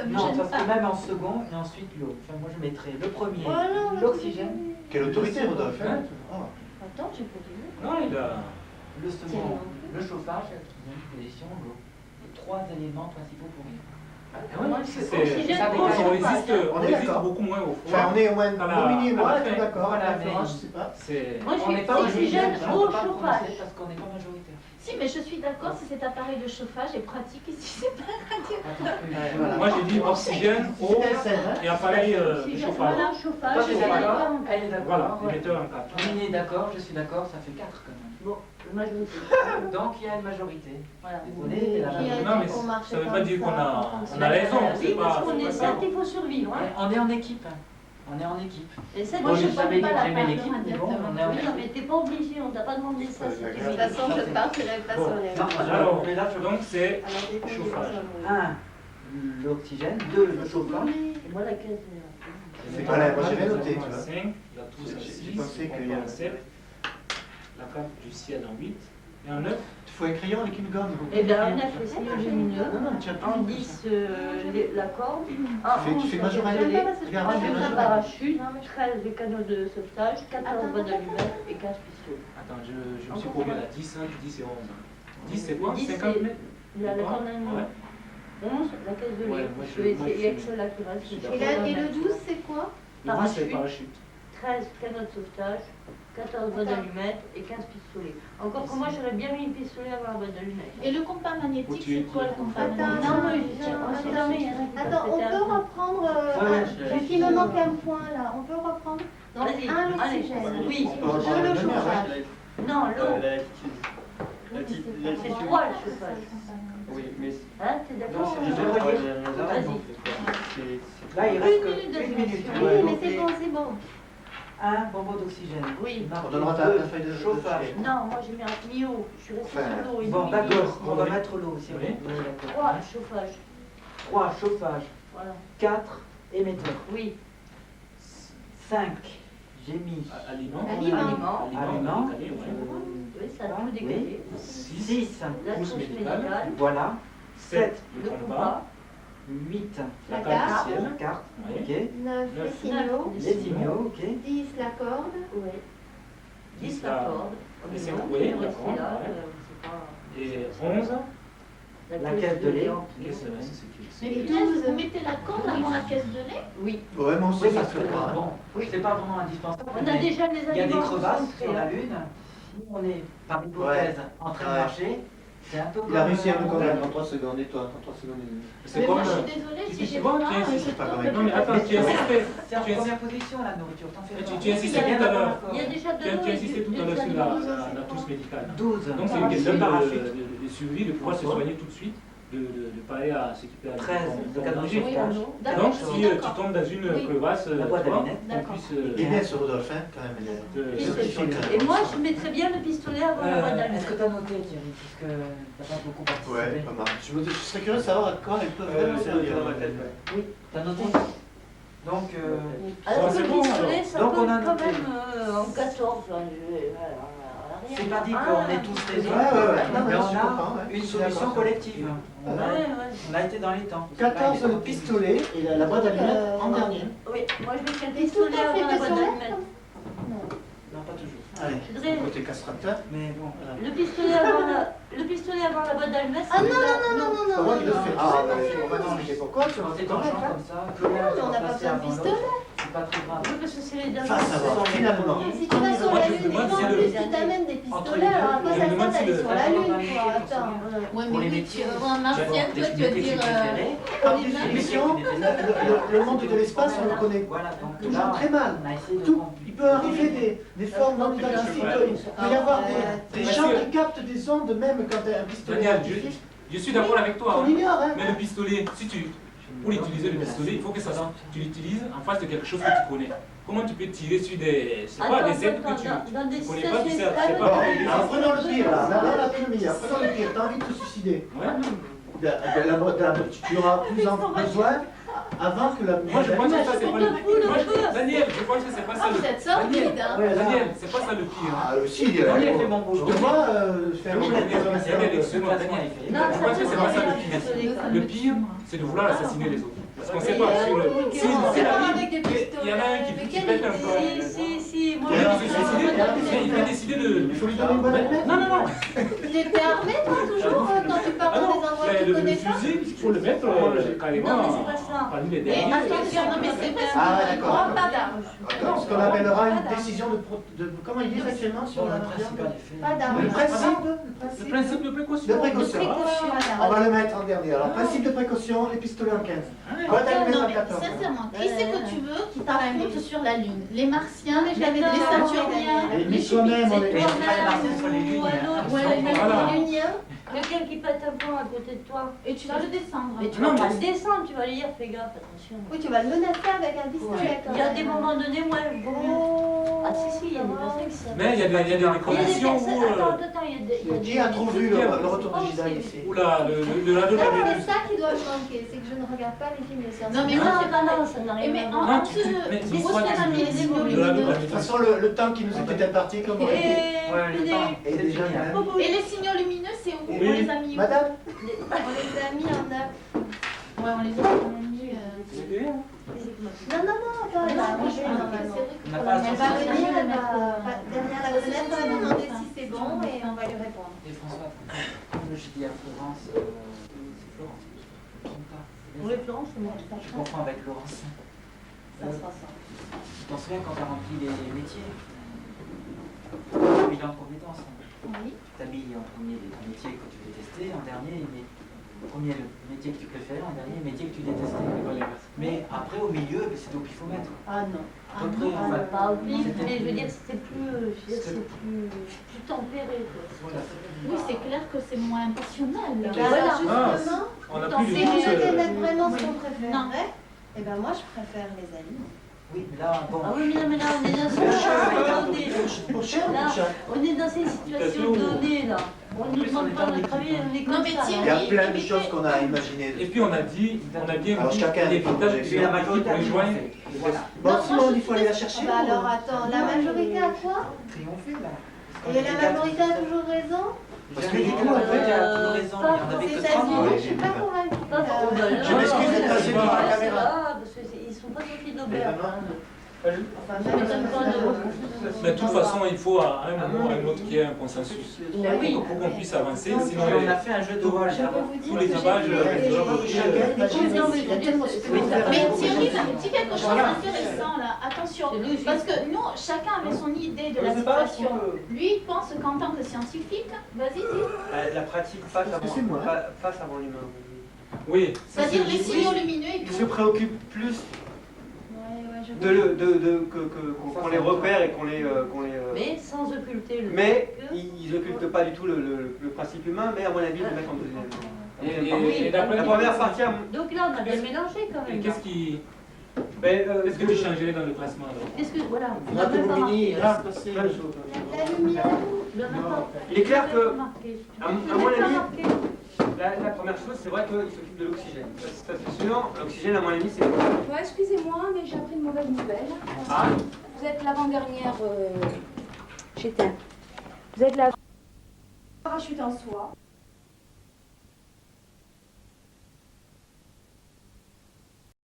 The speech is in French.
ça me Non, gêne parce pas. que même en second et ensuite l'eau. Enfin, moi je mettrais le premier, Voilà, l'oxygène, Quelle autorité, Rodolphe, hein? Oh. Attends, j'ai pas dit. Non, il a... le second, le chauffage, la troisième position, l'eau. Les trois éléments principaux pour vivre. Moi, C'est- c'est oxygène, ça eau, dépend, on chauffage, résiste, hein. On on est résiste d'accord. beaucoup moins au Enfin, froid. on est au moins Voilà. Bobigny et moi, Ouais, tout d'accord. voilà, La mais- Florence, je sais pas. C'est... Moi, je On n'est suis pas oxygène, majoritaire, on eau, peut pas chauffage. prononcer parce qu'on n'est pas majoritaire. Si, mais je suis d'accord si cet appareil de chauffage est pratique et si c'est pas pratique. Voilà. Moi j'ai dit oxygène, eau C'est SN, hein? et appareil de Oxygène, chauffage. voilà, Toi, chauffage, tu es c'est d'accord? pas- Elle est d'accord. Voilà, Ouais. émetteur en 4. Mine est d'accord, je suis d'accord, ça fait 4 quand même. Bon, majorité. Donc il y a une majorité. Voilà. Désolé, mais la Qui a majorité. Non, mais dit qu'on marchait ça veut pas comme dire qu'on ça, a raison. Oui, C'est parce pas, qu'on est c'est pas sept, ça. il faut survivre. Hein. On est en équipe. On est en équipe. Et sept, Moi, Bon, je j'ai ne jamais pas la aimé part l'équipe, de mais bon, radiateur. on est en Oui, non, équipe. mais t'es pas obligé, on t'a pas demandé ça. Ouais, c'était d'accord. De toute façon, je pars, c'est la place Bon. sur les... Non, Alors, mais là, je donc c'est Alors, des fois, des chauffage. fois, ça me- 1, l'oxygène, 2, le chauffage. Et moi, la caisse, C'est pas là, moi j'avais noté, tu vois. 5, la touche à J'ai 6, pensé qu'il y on a- prend 7, la carte du ciel en 8, et en 9, Il faut un crayon avec une gomme. Eh bien, un 9, le signe lumineux. Non, non, tu as plus En comme 10, ça. la corde. Tu En fais 11, majorité. la Regarde, tu fais un majorité. parachute. 13, les canaux de sauvetage. 14, boîte d'allumettes et 15 pistolets. attends, je me suis Encore promis combien à 10, hein, 10 et 11. 10 c'est quoi 10, 50 c'est- mètres Il y a la corde d'allumette. Ouais. 11, la caisse de Ouais, lait. moi, je- Et moi, c'est je suis- Excel là qui reste. je suis Et le 12, c'est quoi? Le 10 c'est Parachute. parachute. 13, canaux de sauvetage. 14, boîte d'allumettes et 15 pistolets. Encore que moi, j'aurais bien mis le pistolet avant la boîte d'allumettes. Et le compas magnétique, c'est quoi le compas Non, magnétique? mais on sait jamais, il y en a qui peuvent Attends, on péter un peut plomb. reprendre, Ouais, il me manque un point là, on peut reprendre. Donc Vas-y, un, l'oxygène. allez. Oui. On peut reprendre Deux, le la lumière, chauffage. Non, l'eau. C'est C'est 3 le chauffage. Oui, mais Hein, t'es d'accord Je vais relire. Vas-y. Là, il Une reste que minute de 1 minute. réflexion. Oui, mais c'est bon, c'est bon. 1, bonbon d'oxygène. Oui. On donnera ta feuille de chauffage. Non, moi j'ai mis un mi-eau. Je suis restée Enfin, sur l'eau. Bon, d'accord, on va mettre l'eau aussi. Oui. 3 chauffage. 3, chauffage. Voilà. 4, émetteur. Oui. 5, j'ai mis Aliment. Aliment. aliment. décalé, ouais. Oui, ça a tout décalé. 6, 6, La Trousse trousse médicale. médicale. voilà. 7, le Le compas, compas. 8, la La carte carte. du ciel, la carte, Oui. ok. 9, les Neuf. signaux. Les signaux, ok. 10, la corde. Oui. 10 10 la la- corde. les Non, cinq, qui oui, est la restée corde, là, ouais. c'est pas- et 11, La caisse de lait. qu'est-ce que c'est Mais qui- les c'est- 12, vous mettez la corde avant la caisse de lait? Oui. Ouais, moi aussi, Oui, ça parce se que fait pas. bon, c'est pas vraiment indispensable. On a mais déjà les il y a des aliments qui crevasses sont sur faits, la hein. Lune. Si on est, par hypothèse, en train de Ouais. marcher, c'est un peu Il a réussi à me comme, convaincre en 3 secondes, et toi, en 3 secondes et demie. C'est Mais comme. moi, je suis désolée, tu si j'ai vois, faim, tu insistes, je pas tourne pareil. Non, mais attends, Mais tu insistais. c'est en Tu première position la nourriture, t'en fais Mais pas. tu insistais Il y a tout à un l'heure. accord. Il y a déjà de Tu l'eau as et insisté du- tout à des l'heure sur aliments. la touche médicale. 12, Donc c'est une question le parachute. de survie, de pouvoir se soigner tout de suite, de ne pas aller à s'équiper à 13, le cadre de Oui, sauvetage. non. D'accord, Donc je si suis tu d'accord. tombes dans une Oui. crevasse, La boîte tu vois, à lunettes. qu'on D'accord. puisse. Il est bien ce Rodolphe, hein, quand même. te- Il Et certifie quand même. Et moi, je mettrais bien le pistolet avant la boîte Est-ce d'allumettes. que tu as noté, Thierry, puisque tu n'as pas beaucoup participé? Ouais, pas mal. Je serais curieux de savoir à quoi elles peuvent vraiment servir. Oui, tu as noté. Donc, Alors que c'est le bon, pistolet, alors. ça Donc, peut on a quand noté. même en 14. c'est pas dit qu'on est tous Ouais, raison, ouais, ouais. Non, mais mais on je a comprends, ouais. une Je suis solution d'accord. collective. On Ouais, a, ouais. on a été dans les temps. 14 Là, il le est pistolet et la boîte à lunettes en dernier. Oui, moi je mettrais le Et tout pistolet à fait avant la boîte pistolet? d'allumettes. Non, pas toujours. Allez, Je dirais- côté castrateur. Mais bon. Le pistolet avant la boîte d'allumettes. Ah non, non, non, non, non, C'est pas moi qui le fais. non. Ah, bah, on va expliquer pourquoi, tu Quand vois, c'est c'est en correct. champ hein. comme ça, Non, mais on n'a pas besoin de pistolet. c'est pas très grave. Oui, parce que c'est les derniers. Face à voir, finalement. Si tu vas sur Moi, la je Lune et demande qu'en si plus le- tu t'amènes des Entre pistolets, les deux, alors à quoi je ça me demande sert si d'aller le- sur la Lune, quoi? Attends. Attends. Ouais, Pour mais les oui, métiers, tu vas voir un martien, toi, tu vas dire... L'émission, le monde de l'espace, on le connaît Voilà, donc toujours là, très mal. on a essayé de Tout, prendre- il peut arriver des formes non identifiées. Il peut y avoir des gens qui captent des ondes, même quand un pistolet Daniel, identifié. je suis d'accord avec toi. On hein. ignore, hein. Mais le pistolet, pour utiliser le pistolet, il faut que tu l'utilises en face de quelque chose que tu connais. Comment tu peux tirer sur des, c'est pas des êtres que tu dans des connais pas, tu sais, situations c'est Bon, pas. alors prenons le pire là, là la plus meilleure, prenons le pire, t'as envie de te suicider. Ouais. Tu auras plus en besoin avant que la Moi, je pense que ça, c'est pas le Moi, pire. Daniel, je pense que c'est pas ça Ah, le vous êtes sordide, hein. Ouais, là, Daniel, c'est pas ça le pire. Ah, aussi, Daniel fait bon boulot. je vois faire Oui, Daniel, excuse-moi, Daniel, Daniel. il fait. Non, Je pense que c'est pas ça le pire. pire. Le pire, c'est de vouloir assassiner les autres. Parce qu'on sait pas sur le. Si C'est la pas vie, avec des pistolets. il y en a un qui pète un peu. Si, moi Il je peut se suicider, mais il peut décider de. Il faut lui donner une bonne réponse. Non, non, non. T'es armé, toi, toujours, quand tu pars Ah dans non, des endroits que tu le connais pas? fusil, il faut le mettre carrément. Non, mais c'est pas ça. Parmi les Mais derniers. attention, non mais c'est parce Ah, qu'il d'accord. prend pas d'armes. Donc, ce qu'on appellera une décision de comment ils disent actuellement sur Bon, la le principal est fait. Pas d'armes. Le principe Le principe de précaution. de précaution. On va le mettre en dernier. Alors, principe de précaution, les pistolets en 15. Quoi d'allumer Non en mais 14. sincèrement, qui c'est que tu veux qui t'affronte sur la Lune? Les Martiens, les Saturniens, Et les lui soi-même, on est. Mais je ferai les marques sur les lignes. Voilà. les Luniens, Quelqu'un qui pète un plomb à côté de toi. et tu vas le descendre. Mais tu Non, vas pas mais- le descendre, tu vas lui dire fais gaffe, attention. Oui, tu vas le menacer avec un pistolet. Il y a des moments donnés, moi, Oh. Ah si, il y a des personnes qui savent. Mais il y a des Il y a des conditions personnes. où. Attends, il y a des. Qui a trop vu le retour de Jedi ici? Oula, le radeau de Ça, la c'est Vénus. ça qui doit me manquer, c'est que je ne regarde pas les films de science. Non, mais Non, moi, c'est pas non, ça n'a Et rien mais à en voir. dessous de mais des c'est grosses soit familles, tu- des le radeau de la lumineux. De toute façon, le temps qui nous était imparti, comme on l'a dit. Ouais, le temps. Et déjà, il y a un- Et les signaux lumineux, c'est où? Oui. On les a mis où? Madame, On les a mis en œuvre. Ouais, on les a mis. Non, non, non, pas là. Non, Moi, je je vais normalement. On n'a pas Elle la va venir, elle va Ouais. derrière la fenêtre, elle va demander si c'est bon et on va lui répondre. Et François, comme je dis à Florence, c'est Florence, je ne me trompe pas. Oui, Florence, c'est moi. Je confonds avec Laurence. Ça sera ça. Tu t'en souviens quand tu as rempli les métiers? Le bilan de compétences. Oui. Tu as mis en premier le métier que tu détestais, en dernier, le premier le métier que tu préférais, en dernier le métier que tu détestais. Mais après, au milieu, c'est au pifomètre. Ah non. À peu près, Ah, enfin, Pas au pif, c'était- mais je veux dire, c'était plus, c'est plus tempéré, quoi. Voilà. Oui, c'est clair que c'est moins passionnel. Bah, Voilà. justement, On a Dans plus de si on doute. devait mettre vraiment ce qu'on Non. préférerait, eh ben moi je préfère les amis. Oui, mais là, bon. Ah oui, mais là, on est dans Le chef, une pour cher ou Là, pour cher? on est dans une situation donnée, là. On ne nous demande pas notre avis, on est Non, comme mais ça. tiens, Il y a oui, plein de mais- choses qu'on a imaginées. Et puis on a dit, on a bien Alors, dit, chacun les a son étapes projet. qui Mais la majorité pour a rejoindre. Voilà. Bon, Non, Simon, moi, il faut aller la Ah chercher. bah ou- alors attends, la majorité a quoi? Triompher, là. Et la majorité a toujours raison? Parce que du coup, en fait, il a toujours raison, il y en avait Les que États-Unis, 30. je suis pas convaincue. Pas trop, bah, là, Je m'excuse d'être passé devant la c'est caméra. là, parce qu'ils sont pas sortis d'auberge. Enfin, Ça m'étonne pas de. Mais de toute façon, il faut à un moment ou à un autre qu'il y ait un consensus. Oui. Pour qu'on puisse avancer, sinon On a fait un jeu de rôle. Je peux vous dire tous les que j'ai tabages, vu chacun des- de leur côté, Chacun imagine. Non, mais Il y a tellement de c'est- choses à faire. Mais Thierry dit quelque chose Voilà. d'intéressant là, attention, C'est logique. parce que nous, chacun avait son idée de la situation. Lui, il pense qu'en tant que scientifique, vas-y, dis. La pratique face avant, C'est moi. face avant l'humain. Oui. C'est-à-dire les signaux lumineux et Il tout. se préoccupe plus Ouais, je qu'on les repère et qu'on les. Mais sans occulter le. Mais fait que- ils n'occultent pas du tout le principe humain, mais à mon avis, ils le mettent en deuxième. Et d'après La première partie, Donc là, on a bien mélangé quand Et même. qu'est-ce qui. mais, Qu'est-ce que tu changerais dans le classement alors? Qu'est-ce que. Voilà. On Là, a même pas Bobigny, marqué. là, passé. plein de choses. La lumière. On a même pas- Il est clair que, on a même pas marqué. à On a mon même pas avis, marqué. la première chose, c'est vrai qu'il s'occupe de l'oxygène. Ça, c'est sûr. L'oxygène, à mon avis, c'est. Ouais, excusez-moi, mais j'ai appris une mauvaise nouvelle. Ah, Vous êtes l'avant-dernière. J'étais. Vous êtes la parachute en soie.